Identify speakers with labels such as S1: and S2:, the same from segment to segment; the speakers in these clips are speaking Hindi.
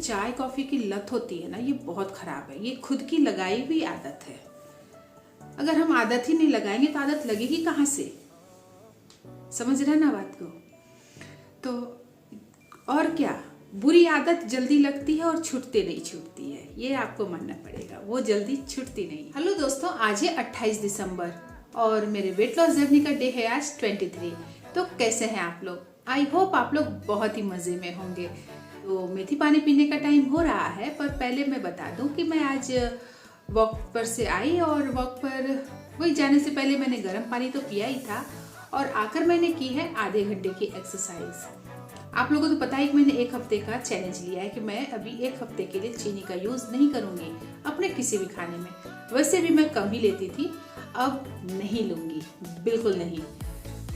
S1: चाय कॉफ़ी की लत होती है ना, ये बहुत ख़राब है। ये खुद की लगाई हुई आदत है। अगर हम आदत ही नहीं लगाएंगे तो आदत लगेगी कहाँ से? समझ रहे ना बात को? तो और क्या, बुरी आदत जल्दी लगती है और छूटती नहीं छूटती है, ये आपको मानना पड़ेगा, वो जल्दी छूटती नहीं। हेलो दोस्तों, आज है 28 दिसंबर और मेरे वेट लॉस जर्नी का डे है आज 23। तो कैसे हैं आप लोग? आई होप आप लोग बहुत ही मज़े में होंगे। तो मेथी पानी पीने का टाइम हो रहा है, पर पहले मैं बता दूं कि मैं आज वॉक पर से आई और वॉक पर वही जाने से पहले मैंने गर्म पानी तो पिया ही था और आकर मैंने की है आधे घंटे की एक्सरसाइज। आप लोगों को तो पता है कि मैंने एक हफ्ते का चैलेंज लिया है कि मैं अभी एक हफ्ते के लिए चीनी का यूज़ नहीं करूँगी अपने किसी भी खाने में। वैसे भी मैं कम ही लेती थी, अब नहीं लूँगी, बिल्कुल नहीं।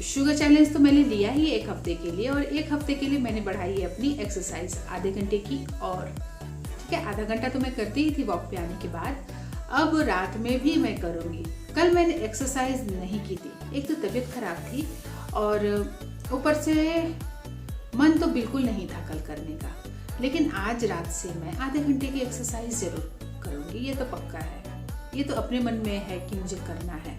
S1: शुगर चैलेंज तो मैंने लिया ही एक हफ्ते के लिए और एक हफ्ते के लिए मैंने बढ़ाई है अपनी एक्सरसाइज आधे घंटे की। और ठीक है, आधा घंटा तो मैं करती ही थी वॉक पे आने के बाद, अब रात में भी मैं करूँगी। कल मैंने एक्सरसाइज नहीं की थी, एक तो तबीयत खराब थी और ऊपर से मन तो बिल्कुल नहीं था कल करने का। लेकिन आज रात से मैं आधे घंटे की एक्सरसाइज जरूर करूँगी, ये तो पक्का है। ये तो अपने मन में है कि मुझे करना है।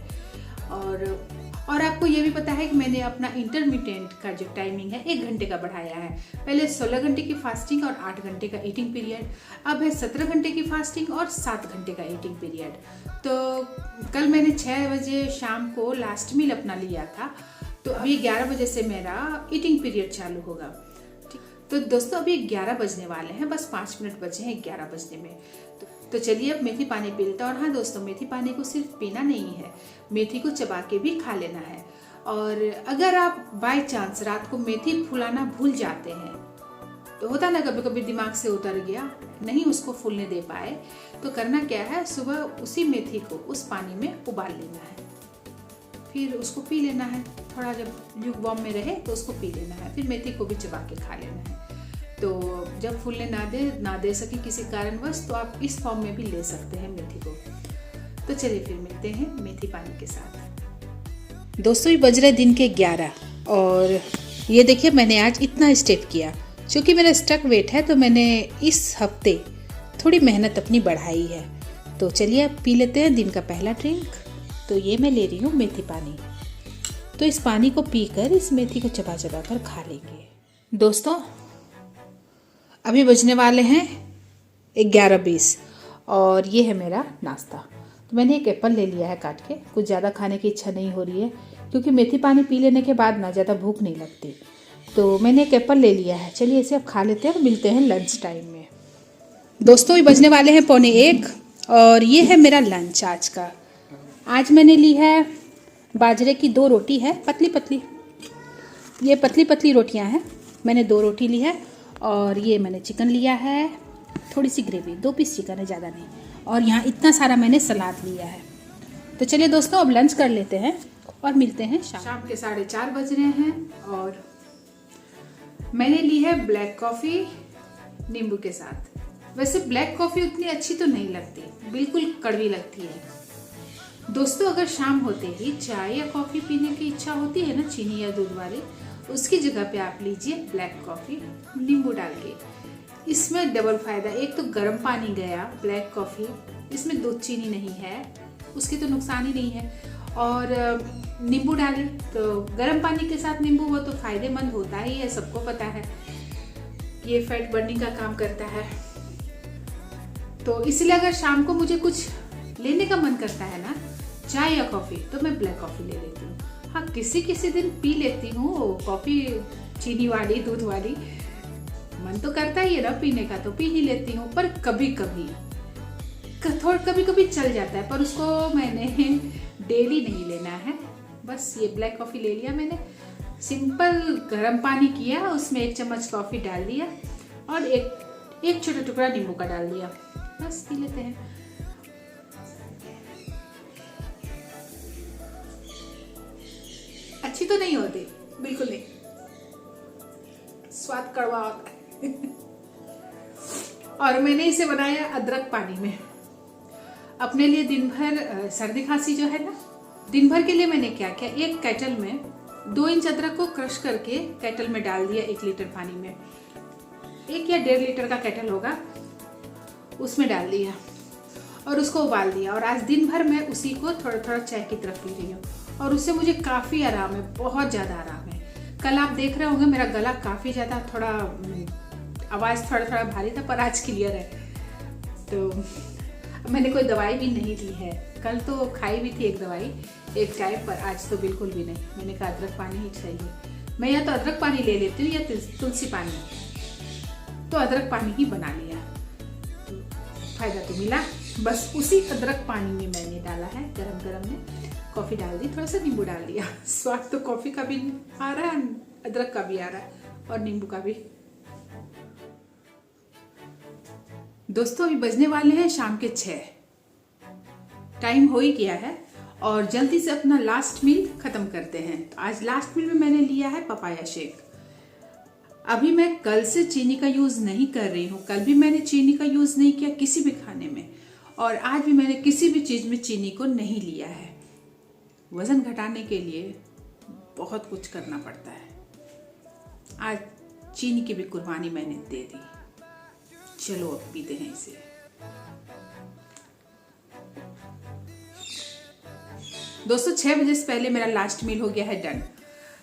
S1: और आपको ये भी पता है कि मैंने अपना इंटरमिटेंट का जो टाइमिंग है 1 घंटे का बढ़ाया है। पहले 16 घंटे की फास्टिंग और 8 घंटे का ईटिंग पीरियड, अब है 17 घंटे की फास्टिंग और 7 घंटे का ईटिंग पीरियड। तो कल मैंने 6 बजे शाम को लास्ट मील अपना लिया था, तो अभी 11 बजे से मेरा ईटिंग पीरियड चालू होगा। तो दोस्तों अभी 11 बजने वाले हैं, बस 5 मिनट बचे हैं 11 बजने में। तो चलिए अब मेथी पानी पी लेते हैं। और हाँ दोस्तों, मेथी पानी को सिर्फ पीना नहीं है, मेथी को चबा के भी खा लेना है। और अगर आप बाय चांस रात को मेथी फुलाना भूल जाते हैं, तो होता ना कभी कभी दिमाग से उतर गया, नहीं उसको फूलने दे पाए, तो करना क्या है, सुबह उसी मेथी को उस पानी में उबाल लेना है, फिर उसको पी लेना है। थोड़ा जब ल्यूकवार्म में रहे तो उसको पी लेना है, फिर मेथी को भी चबा के खा लेना है। तो जब फूलने ना दे सके किसी कारणवश, तो आप इस फॉर्म में भी ले सकते हैं मेथी को। तो चलिए फिर मिलते हैं मेथी पानी के साथ। दोस्तों ये बज रहे दिन के 11 और ये देखिए मैंने आज इतना स्टेप किया। चूँकि मेरा स्टक वेट है तो मैंने इस हफ्ते थोड़ी मेहनत अपनी बढ़ाई है। तो चलिए अब पी लेते हैं दिन का पहला ड्रिंक। तो ये मैं ले रही हूँ मेथी पानी। तो इस पानी को पीकर इस मेथी को चबा चबा कर खा लेंगे। दोस्तों अभी बजने वाले हैं 11:20 और ये है मेरा नाश्ता। तो मैंने एक एप्पल ले लिया है काट के, कुछ ज़्यादा खाने की इच्छा नहीं हो रही है क्योंकि मेथी पानी पी लेने के बाद ना ज़्यादा भूख नहीं लगती। तो मैंने एक एप्पल ले लिया है, चलिए इसे अब खा लेते हैं और मिलते हैं लंच टाइम में। दोस्तों ये बजने वाले हैं 12:45 और ये है मेरा लंच आज का। आज मैंने ली है बाजरे की 2 रोटी है, पतली पतली, ये पतली पतली रोटियां हैं। मैंने 2 रोटी ली है और ये मैंने चिकन लिया है, थोड़ी सी ग्रेवी, 2 पीस चिकन है, ज़्यादा नहीं। और यहाँ इतना सारा मैंने सलाद लिया है। तो चलिए दोस्तों अब लंच कर लेते हैं और मिलते हैं शाम के 4:30 बज रहे हैं। और मैंने ली है ब्लैक कॉफ़ी नींबू के साथ। वैसे ब्लैक कॉफ़ी उतनी अच्छी तो नहीं लगती, बिल्कुल कड़वी लगती है। दोस्तों अगर शाम होते ही चाय या कॉफ़ी पीने की इच्छा होती है ना, चीनी या दूध वाली, उसकी जगह पे आप लीजिए ब्लैक कॉफ़ी नींबू डाल के। इसमें डबल फ़ायदा, एक तो गर्म पानी गया, ब्लैक कॉफ़ी इसमें दूध चीनी नहीं है, उसकी तो नुकसान ही नहीं है, और नींबू डाले तो गर्म पानी के साथ नींबू वो तो फ़ायदेमंद होता ही है, सबको पता है ये फैट बर्निंग का काम करता है। तो इसलिए अगर शाम को मुझे कुछ लेने का मन करता है ना, चाय या कॉफ़ी, तो मैं ब्लैक कॉफ़ी ले लेती हूँ। हाँ किसी किसी दिन पी लेती हूँ कॉफ़ी चीनी वाली, दूध वाली, मन तो करता ही है ना पीने का, तो पी ही लेती हूँ। पर कभी कभी चल जाता है, पर उसको मैंने डेली नहीं लेना है। बस ये ब्लैक कॉफ़ी ले लिया मैंने, सिंपल गर्म पानी किया, उसमें 1 चम्मच कॉफ़ी डाल दिया और एक छोटा टुकड़ा नींबू का डाल दिया, बस पी लेते हैं। अच्छी तो नहीं होती, बिल्कुल नहीं, स्वाद कड़वा होता है। और मैंने इसे बनाया अदरक पानी में अपने लिए। दिन भर सर्दी खांसी जो है ना, दिन भर के लिए मैंने क्या किया, एक केटल में 2 इंच अदरक को क्रश करके केटल में डाल दिया 1 लीटर पानी में। 1 या 1.5 लीटर का केटल होगा, उसमें डाल दिया और उसको उबाल दिया। और आज दिन भर मैं उसी को थोड़ा थोड़ा चाय की तरफ पी रही हूँ और उससे मुझे काफ़ी आराम है, बहुत ज़्यादा आराम है। कल आप देख रहे होंगे मेरा गला काफ़ी ज़्यादा थोड़ा आवाज़ थोड़ा भारी था, पर आज क्लियर है। तो मैंने कोई दवाई भी नहीं ली है। कल तो खाई भी थी एक दवाई एक टाइम, पर आज तो बिल्कुल भी नहीं। मैंने कहा अदरक पानी ही चाहिए। मैं या तो अदरक पानी ले लेती हूँ या तुलसी पानी, तो अदरक पानी ही बना लिया। फायदा तो मिला। बस उसी अदरक पानी में मैंने डाला है गरम गरम में, कॉफ़ी डाल दी, थोड़ा सा नींबू डाल दिया। स्वाद तो कॉफ़ी का भी आ रहा है, अदरक का भी आ रहा है और नींबू का भी। दोस्तों अभी बजने वाले हैं शाम के 6, टाइम हो ही गया है और जल्दी से अपना लास्ट मील खत्म करते हैं। तो आज लास्ट मील में मैंने लिया है पपाया शेक। अभी मैं कल से चीनी का यूज नहीं कर रही हूँ। कल भी मैंने चीनी का यूज नहीं किया किसी भी खाने में, और आज भी मैंने किसी भी चीज में चीनी को नहीं लिया है। वजन घटाने के लिए बहुत कुछ करना पड़ता है। आज चीनी की भी कुर्बानी मैंने दे दी। चलो अब पीते हैं इसे। दोस्तों 6 बजे से पहले मेरा लास्ट मील हो गया है डन।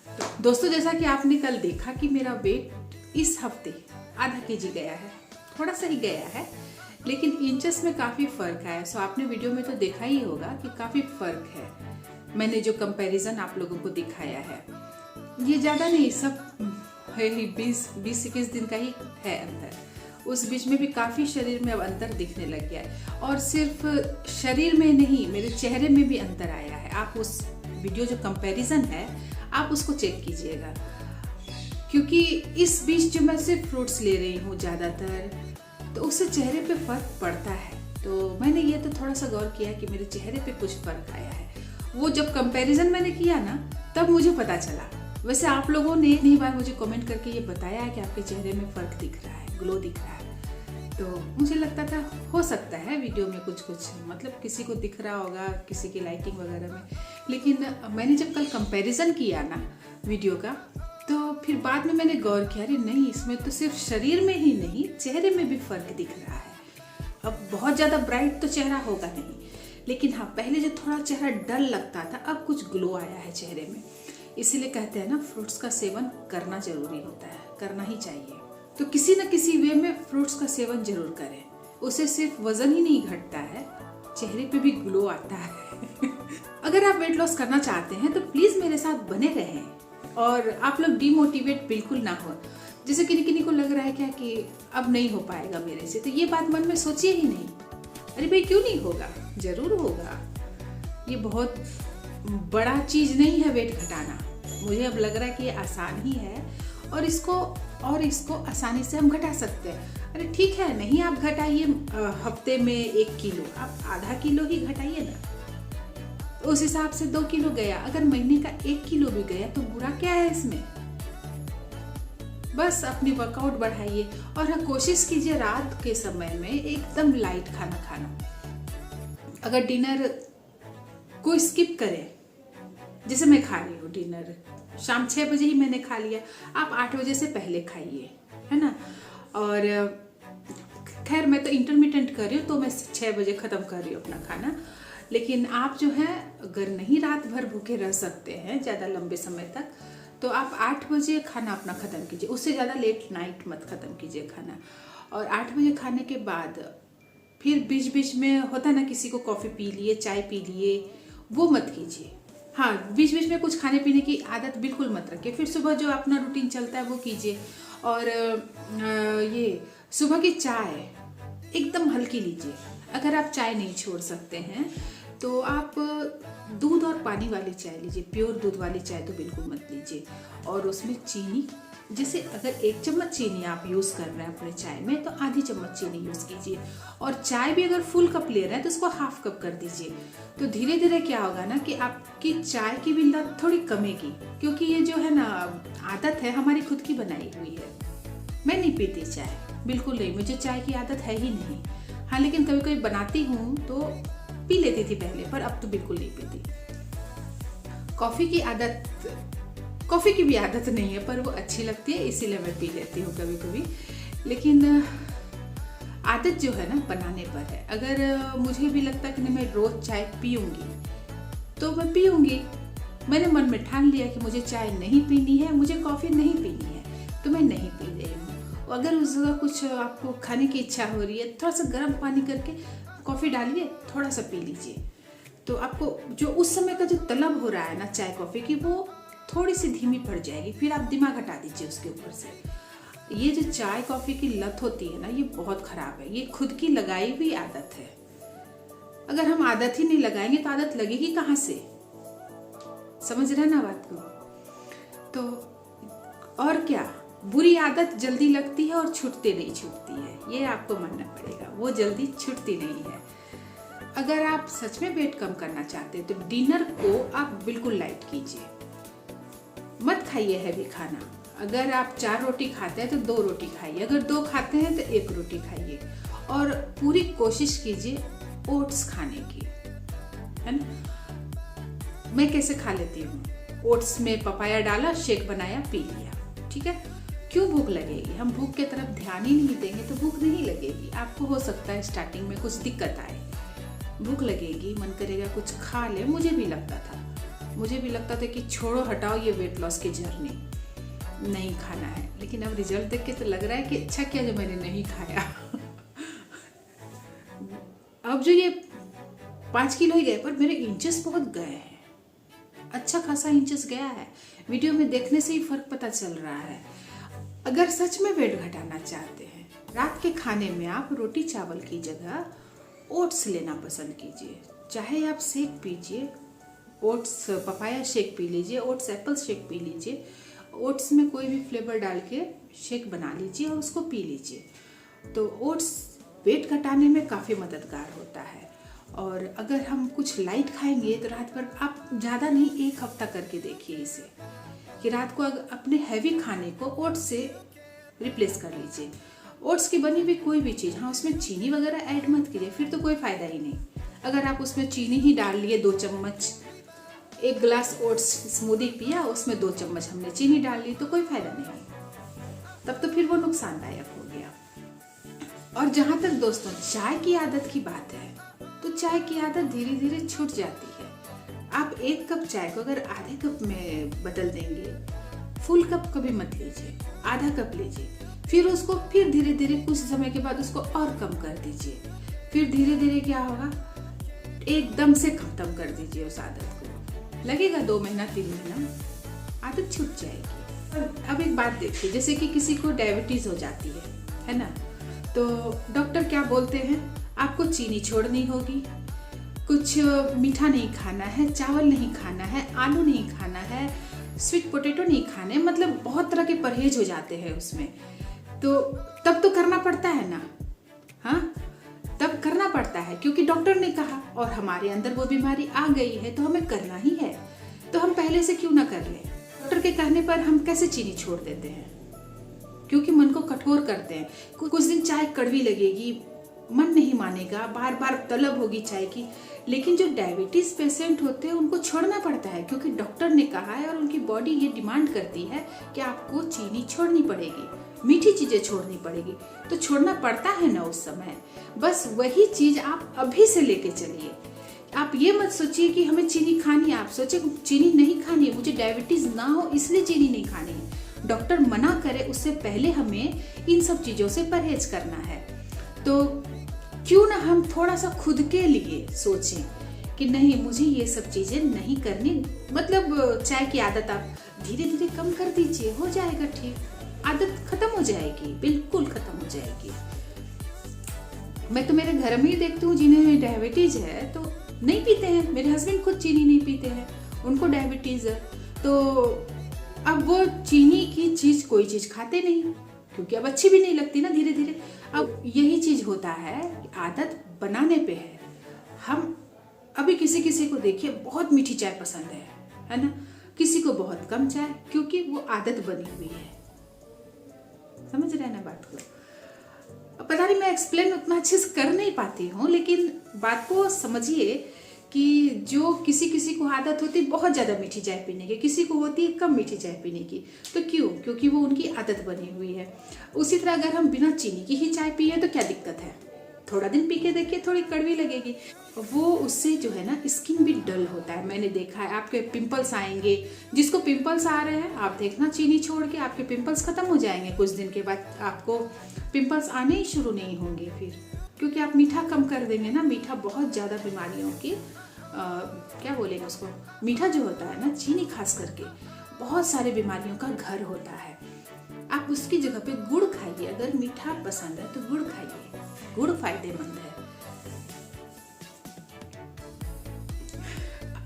S1: तो दोस्तों जैसा कि आपने कल देखा कि मेरा वेट इस हफ्ते आधा kg गया है, थोड़ा सा ही गया है, लेकिन इंचेस में काफ़ी फ़र्क आया। सो आपने वीडियो में तो देखा ही होगा कि काफ़ी फ़र्क है। मैंने जो कंपैरिजन आप लोगों को दिखाया है, ये ज़्यादा नहीं, सब है ही 20-21 दिन का ही है अंतर। उस बीच में भी काफ़ी शरीर में अब अंतर दिखने लग गया है, और सिर्फ शरीर में नहीं, मेरे चेहरे में भी अंतर आया है। आप उस वीडियो जो कंपैरिजन है आप उसको चेक कीजिएगा, क्योंकि इस बीच जो मैं सिर्फ फ्रूट्स ले रही हूँ ज़्यादातर, तो उससे चेहरे पे फ़र्क पड़ता है। तो मैंने ये तो थोड़ा सा गौर किया कि मेरे चेहरे पे कुछ फ़र्क आया है। वो जब कंपैरिजन मैंने किया ना, तब मुझे पता चला। वैसे आप लोगों ने इतनी बार मुझे कमेंट करके ये बताया है कि आपके चेहरे में फ़र्क दिख रहा है, ग्लो दिख रहा है। तो मुझे लगता था हो सकता है वीडियो में कुछ मतलब किसी को दिख रहा होगा, किसी की लाइटिंग वगैरह में। लेकिन मैंने जब कल कंपैरिजन किया ना वीडियो का, तो फिर बाद में मैंने गौर किया, अरे नहीं, इसमें तो सिर्फ शरीर में ही नहीं, चेहरे में भी फ़र्क दिख रहा है। अब बहुत ज़्यादा ब्राइट तो चेहरा होगा नहीं, लेकिन हाँ, पहले जो थोड़ा चेहरा डल लगता था, अब कुछ ग्लो आया है चेहरे में। इसीलिए कहते हैं ना, फ्रूट्स का सेवन करना जरूरी होता है, करना ही चाहिए। तो किसी न किसी वे में फ्रूट्स का सेवन जरूर करें। उससे सिर्फ वजन ही नहीं घटता है, चेहरे पे भी ग्लो आता है। अगर आप वेट लॉस करना चाहते हैं तो प्लीज मेरे साथ बने रहें, और आप लोग डिमोटिवेट बिल्कुल ना हो। जैसे किन्हीं को लग रहा है क्या कि अब नहीं हो पाएगा मेरे से, तो ये बात मन में सोचिए ही नहीं। अरे भाई क्यों नहीं होगा, जरूर होगा। ये बहुत बड़ा चीज नहीं है वेट घटाना। मुझे अब लग रहा है कि ये आसान ही है, और इसको आसानी से हम घटा सकते हैं। अरे ठीक है, नहीं आप घटाइए हफ्ते में 1 किलो, आप आधा किलो ही घटाइए ना, तो उस हिसाब से 2 किलो गया। अगर महीने का 1 किलो भी गया तो बुरा क्या है इसमें। बस अपनी वर्कआउट बढ़ाइए, और हाँ, कोशिश कीजिए रात के समय में एकदम लाइट खाना खाना। अगर डिनर को स्किप करें, जैसे मैं खा रही हूँ डिनर शाम 6 बजे ही मैंने खा लिया, आप 8 बजे से पहले खाइए, है ना। और खैर मैं तो इंटरमिटेंट कर रही हूँ, तो मैं 6 बजे ख़त्म कर रही हूँ अपना खाना। लेकिन आप जो है, अगर नहीं रात भर भूखे रह सकते हैं ज़्यादा लंबे समय तक, तो आप 8 बजे खाना अपना ख़त्म कीजिए। उससे ज़्यादा लेट नाइट मत ख़त्म कीजिए खाना। और 8 बजे खाने के बाद फिर बीच बीच में होता है ना, किसी को कॉफ़ी पी लिए, चाय पी लिए, वो मत कीजिए। हाँ, बीच बीच में कुछ खाने पीने की आदत बिल्कुल मत रखिए। फिर सुबह जो अपना रूटीन चलता है वो कीजिए। और ये सुबह की चाय एकदम हल्की लीजिए। अगर आप चाय नहीं छोड़ सकते हैं तो आप दूध और पानी वाली चाय लीजिए। प्योर दूध वाली चाय तो बिल्कुल मत लीजिए। और उसमें चीनी, जैसे अगर 1 चम्मच चीनी आप यूज़ कर रहे हैं अपने चाय में, तो आधी चम्मच चीनी यूज़ कीजिए। और चाय भी अगर फुल कप ले रहे हैं तो उसको हाफ कप कर दीजिए। तो धीरे धीरे क्या होगा ना, कि आपकी चाय की भी लत थोड़ी कमेगी। क्योंकि ये जो है ना, आदत है हमारी खुद की बनाई हुई है। मैं नहीं पीती चाय, बिल्कुल नहीं, मुझे चाय की आदत है ही नहीं। हाँ, लेकिन कभी कभी बनाती हूँ तो पी लेती थी पहले, पर अब तो बिल्कुल नहीं पीती। कॉफ़ी की भी आदत नहीं है, पर वो अच्छी लगती है, इसीलिए मैं पी लेती हूँ कभी कभी। लेकिन आदत जो है ना बनाने पर है। अगर मुझे भी लगता कि नहीं मैं रोज़ चाय पीऊँगी तो मैं पीऊँगी। मैंने मन में ठान लिया कि मुझे चाय नहीं पीनी है, मुझे कॉफ़ी नहीं पीनी है, तो मैं नहीं पी रही हूँ। अगर उस जगह कुछ आपको खाने की इच्छा हो रही है, थोड़ा सा गर्म पानी करके कॉफ़ी डालिए, थोड़ा सा पी लीजिए, तो आपको जो उस समय का जो तलब हो रहा है ना चाय कॉफ़ी की, वो थोड़ी सी धीमी पड़ जाएगी। फिर आप दिमाग हटा दीजिए उसके ऊपर से। ये जो चाय कॉफ़ी की लत होती है ना, ये बहुत ख़राब है। ये खुद की लगाई हुई आदत है। अगर हम आदत ही नहीं लगाएंगे तो आदत लगेगी कहाँ से? समझ रहे ना बात को? तो और क्या, बुरी आदत जल्दी लगती है और छूटती नहीं छूटती है, ये आपको मानना पड़ेगा। वो जल्दी छूटती नहीं है। अगर आप सच में वेट कम करना चाहते हैं तो डिनर को आप बिल्कुल लाइट कीजिए, मत खाइए हैवी खाना। अगर आप 4 रोटी खाते हैं तो 2 रोटी खाइए, अगर 2 खाते हैं तो 1 रोटी खाइए, और पूरी कोशिश कीजिए ओट्स खाने की, है ना। मैं कैसे खा लेती हूँ, ओट्स में पपाया डाला, शेक बनाया, पी लिया, ठीक है। क्यों भूख लगेगी? हम भूख की तरफ ध्यान ही नहीं देंगे तो भूख नहीं लगेगी। आपको हो सकता है स्टार्टिंग में कुछ दिक्कत आए, भूख लगेगी, मन करेगा कुछ खा ले। मुझे भी लगता था कि छोड़ो हटाओ ये वेट लॉस की जर्नी, नहीं खाना है। लेकिन अब रिजल्ट देख के तो लग रहा है कि अच्छा किया जो मैंने नहीं खाया। अब जो ये 5 किलो ही गए, पर मेरे इंचेस बहुत गए हैं, अच्छा खासा इंचेस गया है। वीडियो में देखने से ही फर्क पता चल रहा है। अगर सच में वेट घटाना चाहते हैं, रात के खाने में आप रोटी चावल की जगह ओट्स लेना पसंद कीजिए। चाहे आप शेक पीजिए, ओट्स पपाया शेक पी लीजिए, ओट्स एप्पल शेक पी लीजिए, ओट्स में कोई भी फ्लेवर डाल के शेक बना लीजिए और उसको पी लीजिए। तो ओट्स वेट घटाने में काफ़ी मददगार होता है। और अगर हम कुछ लाइट खाएंगे तो रात भर, आप ज़्यादा नहीं 1 हफ्ता करके देखिए इसे, कि रात को अपने हैवी खाने को ओट्स से रिप्लेस कर लीजिए। ओट्स की बनी हुई कोई भी चीज़, हाँ उसमें चीनी वगैरह ऐड मत कीजिए, फिर तो कोई फ़ायदा ही नहीं। अगर आप उसमें चीनी ही डाल लिए 2 चम्मच, 1 गिलास ओट्स स्मूदी पिया, उसमें 2 चम्मच हमने चीनी डाल ली, तो कोई फायदा नहीं, तब तो फिर वो नुकसानदायक हो गया। और जहाँ तक दोस्तों चाय की आदत की बात है, तो चाय की आदत धीरे धीरे छूट जाती है। आप 1 कप चाय को अगर आधे कप में बदल देंगे, फुल कप कभी मत लीजिए, आधा कप लीजिए, फिर उसको फिर धीरे धीरे कुछ समय के बाद उसको और कम कर दीजिए, फिर धीरे धीरे क्या होगा, एकदम से खत्म कर दीजिए उस आदत को। लगेगा 2 महीना 3 महीना, आदत छूट जाएगी। अब एक बात देखिए, जैसे कि किसी को डायबिटीज हो जाती है ना, तो डॉक्टर क्या बोलते हैं, आपको चीनी छोड़नी होगी, कुछ मीठा नहीं खाना है, चावल नहीं खाना है, आलू नहीं खाना है, स्वीट पोटैटो नहीं खाने, मतलब बहुत तरह के परहेज हो जाते हैं उसमें। तो तब तो करना पड़ता है ना, हाँ तब करना पड़ता है, क्योंकि डॉक्टर ने कहा और हमारे अंदर वो बीमारी आ गई है, तो हमें करना ही है। तो हम पहले से क्यों ना कर लें? डॉक्टर के कहने पर हम कैसे चीनी छोड़ देते हैं? क्योंकि मन को कठोर करते हैं। कुछ दिन चाय कड़वी लगेगी, मन नहीं मानेगा, बार बार तलब होगी चाय की, लेकिन जो डायबिटीज पेशेंट होते हैं उनको छोड़ना पड़ता है, क्योंकि डॉक्टर ने कहा है और उनकी बॉडी ये डिमांड करती है कि आपको चीनी छोड़नी पड़ेगी, मीठी चीजें छोड़नी पड़ेगी। तो छोड़ना पड़ता है ना उस समय। बस वही चीज आप अभी से लेके चलिए। आप ये मत सोचिए कि हमें चीनी खानी है, आप सोचे चीनी नहीं खानी है, मुझे डायबिटीज ना हो इसलिए चीनी नहीं खानी है। डॉक्टर मना करे उससे पहले हमें इन सब चीजों से परहेज करना है। तो क्यों ना हम थोड़ा सा खुद के लिए सोचें कि नहीं, मुझे ये सब चीजें नहीं करनी। मतलब चाय की आदत आप धीरे धीरे कम कर दीजिए, हो जाएगा ठीक, आदत खत्म हो जाएगी, बिल्कुल खत्म हो जाएगी। मैं तो मेरे घर में ही देखती हूँ जिन्हें डायबिटीज है तो नहीं पीते हैं। मेरे हस्बैंड खुद चीनी नहीं पीते हैं, उनको डायबिटीज है, तो अब वो चीनी की चीज कोई चीज खाते नहीं, क्योंकि अब अच्छी भी नहीं लगती ना धीरे धीरे। अब यही चीज होता है, आदत बनाने पे है। हम अभी किसी किसी को देखिए बहुत मीठी चाय पसंद है ना, किसी को बहुत कम चाय, क्योंकि वो आदत बनी हुई है। समझ रहे हैं ना बात को? पता नहीं मैं एक्सप्लेन उतना अच्छे से कर नहीं पाती हूँ, लेकिन बात को समझिए कि जो किसी किसी को आदत होती है बहुत ज़्यादा मीठी चाय पीने की, किसी को होती है कम मीठी चाय पीने की। तो क्यों? क्योंकि वो उनकी आदत बनी हुई है। उसी तरह अगर हम बिना चीनी की ही चाय पिए तो क्या दिक्कत है? थोड़ा दिन पी के देखिए, थोड़ी कड़वी लगेगी, वो उससे जो है ना स्किन भी डल होता है। मैंने देखा है, आपके पिंपल्स आएंगे। जिसको पिंपल्स आ रहे हैं आप देखना, चीनी छोड़ के आपके पिंपल्स खत्म हो जाएंगे। कुछ दिन के बाद आपको पिंपल्स आने ही शुरू नहीं होंगे फिर, क्योंकि आप मीठा कम कर देंगे ना। मीठा बहुत ज़्यादा बीमारियों की क्या बोलेंगे उसको, मीठा जो होता है ना, चीनी खास करके बहुत सारे बीमारियों का घर होता है। आप उसकी जगह पे गुड़ खाइए। अगर मीठा पसंद है तो गुड़ खाइए, गुड़ फायदेमंद है।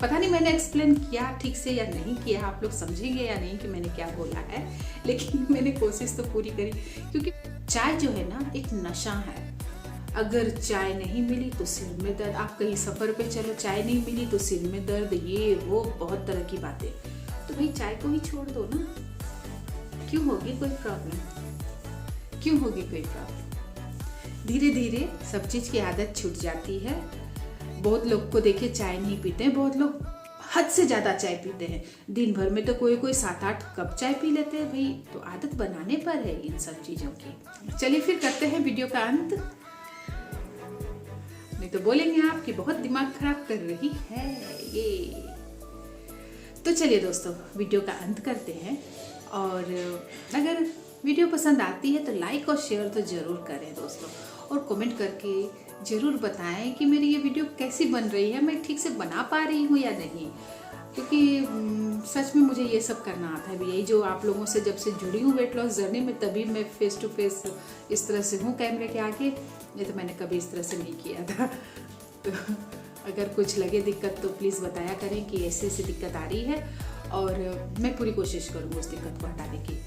S1: पता नहीं मैंने एक्सप्लेन किया ठीक से या नहीं किया, आप लोग समझेंगे या नहीं कि मैंने क्या बोला है, लेकिन मैंने कोशिश तो पूरी करी। क्योंकि चाय जो है ना एक नशा है। अगर चाय नहीं मिली तो सिर में दर्द, आप कहीं सफ़र पे चलो चाय नहीं मिली तो सिर में दर्द, ये वो बहुत तरह की बातें। तो भाई चाय को ही छोड़ दो ना। क्यों होगी कोई प्रॉब्लम? क्यों होगी कोई प्रॉब्लम? धीरे धीरे सब चीज़ की आदत छूट जाती है। बहुत लोग को देखिए चाय नहीं पीते हैं, बहुत लोग हद से ज़्यादा चाय पीते हैं। दिन भर में तो कोई कोई 7-8 कप चाय पी लेते हैं भाई। तो आदत बनाने पर है इन सब चीज़ों की। चलिए फिर करते हैं वीडियो का अंत, नहीं तो बोलेंगे आप कि बहुत दिमाग खराब कर रही है ये। तो चलिए दोस्तों, वीडियो का अंत करते हैं। और अगर वीडियो पसंद आती है तो लाइक और शेयर तो ज़रूर करें दोस्तों, और कमेंट करके ज़रूर बताएं कि मेरी ये वीडियो कैसी बन रही है, मैं ठीक से बना पा रही हूँ या नहीं। क्योंकि सच में मुझे ये सब करना आता है। यही जो आप लोगों से जब से जुड़ी हूँ वेट लॉस जर्नी में, तभी मैं फेस टू फेस इस तरह से हूँ कैमरे के आगे। ये तो मैंने कभी इस तरह से नहीं किया था। तो अगर कुछ लगे दिक्कत तो प्लीज़ बताया करें कि ऐसी ऐसी दिक्कत आ रही है, और मैं पूरी कोशिश करूँगी उस दिक्कत को हटाने की।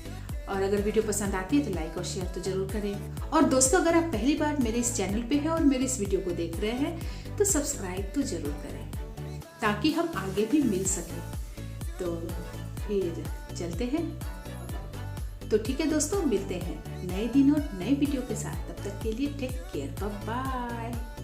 S1: और अगर वीडियो पसंद आती है तो लाइक और शेयर तो ज़रूर करें। और दोस्तों, अगर आप पहली बार मेरे इस चैनल पे हैं और मेरे इस वीडियो को देख रहे हैं तो सब्सक्राइब तो ज़रूर करें, ताकि हम आगे भी मिल सकें। तो फिर चलते हैं। तो ठीक है दोस्तों, मिलते हैं नए दिन और नए वीडियो के साथ। तब तक के लिए टेक केयर, बाय बाय।